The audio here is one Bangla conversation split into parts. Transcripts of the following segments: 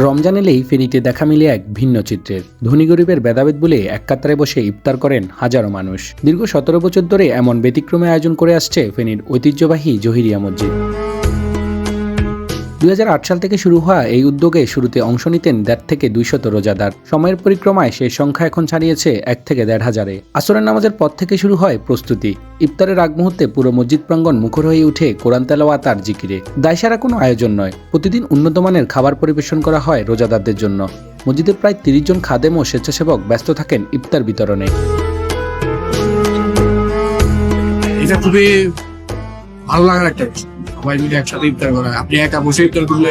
রমজান এলেই ফেনীতে দেখা মিলে এক ভিন্ন চিত্রের। ধনী গরিবের ভেদাভেদ বলে এক কাতারে বসে ইফতার করেন হাজারো মানুষ। দীর্ঘ 17 বছর ধরে এমন ব্যতিক্রমে আয়োজন করে আসছে ফেনীর ঐতিহ্যবাহী জহিরিয়া মসজিদ। 2008 সাল থেকে শুরু হওয়া এই উদ্যোগে শুরুতে অংশ নিতেন 1.5 থেকে 200 রোজাদার। সময়ের পরিক্রমায় সেই সংখ্যা এখন ছাড়িয়েছে 1 থেকে 1.5 হাজারে। আসরের নামাজের পর থেকে শুরু হয় প্রস্তুতি। ইফতারের আগ মুহূর্তে পুরো মসজিদ প্রাঙ্গণ মুখর হয়ে উঠে কোরআন তেলাওয়াত আর জিকিরে। দায়সারা কোনো আয়োজন নয়, প্রতিদিন উন্নত মানের খাবার পরিবেশন করা হয় রোজাদারদের জন্য। মসজিদের প্রায় 30 জন খাদেম ও স্বেচ্ছাসেবক ব্যস্ত থাকেন ইফতার বিতরণে। এটা খুবই ভালো লাগার একটা সবাই মিলে একসাথে ইফতার করা। আপনি একা বসে ইফতার করলে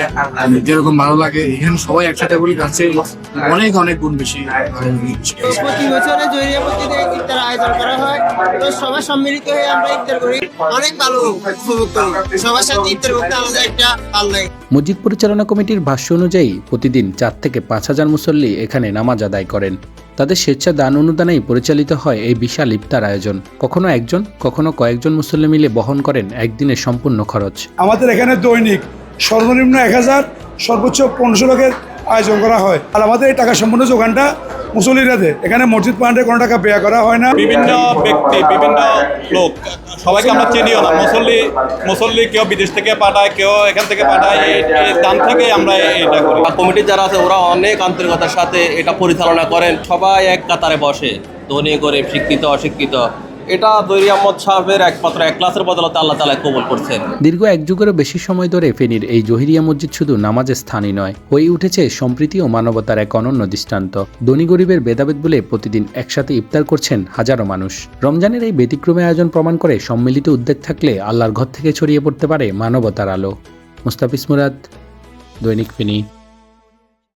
যেরকম ভালো লাগে, এখানে সবাই একসাথে বলি কাছে অনেক অনেক গুণ বেশি। প্রতি বছরে জহিরিয়া মসজিদে ইফতার আয়োজন করা হয়, তো সবাই সম্মিলিত হয়ে আমরা ইফতার করি। অনেক ভালো উপভোগ করি, সবার সাথে ইফতার করতে আলাদা একটা ভালো লাগে। মসজিদ পরিচালনা কমিটির ভাষ্য অনুযায়ী প্রতিদিন 4 থেকে 5 হাজার মুসল্লি এখানে নামাজ আদায় করেন। তাদের স্বেচ্ছা দান অনুদানেই পরিচালিত হয় এই বিশাল ইফতার আয়োজন। কখনো একজন, কখনো কয়েকজন মুসল্লি মিলে বহন করেন একদিনের সম্পূর্ণ খরচ। আমাদের এখানে দৈনিক সর্বনিম্ন 1000, সর্বোচ্চ 1500 লোকের আয়োজন করা হয়। আর আমাদের এই টাকা সম্পূর্ণ যোগানটা মুসল্লিরা দেয়। এখানে মসজিদ প্রান্তে কোনো টাকা ব্যয় করা হয় না। বিভিন্ন ব্যক্তি, বিভিন্ন লোক, সবাইকে আমরা চিনিও না। মুসল্লি কেউ বিদেশ থেকে পাঠায়, কেউ এখান থেকে পাঠায়। এই দান থেকে আমরা এটা করি। কমিটি যারা আছে ওরা অনেক আন্তরিকতার সাথে এটা পরিচালনা করেন। সবাই এক কাতারে বসে, ধনী গরিব, শিক্ষিত অশিক্ষিত। এটা জহিরিয়া মসজিদ সাহেবের একমাত্র একলাসের বদলতে আল্লাহ তাআলা কবুল করছেন। দীর্ঘ 1 যুগেরও বেশি সময় ধরে ফেনীর এই জহিরিয়া মসজিদ শুধু নামাজের স্থানই নয়, হয়ে উঠেছে সম্প্রীতি ও মানবতার এক অনন্য দৃষ্টান্ত। ধনী গরিবের ভেদাভেদ বলে প্রতিদিন একসাথে ইফতার করছেন হাজারো মানুষ। রমজানের এই ব্যতিক্রমী আয়োজন প্রমাণ করে সম্মিলিত উদ্যোগ থাকলে আল্লাহর ঘর থেকে ছড়িয়ে পড়তে পারে মানবতার আলো। মুস্তাফিজ মুরাদ, দৈনিক ফেনী।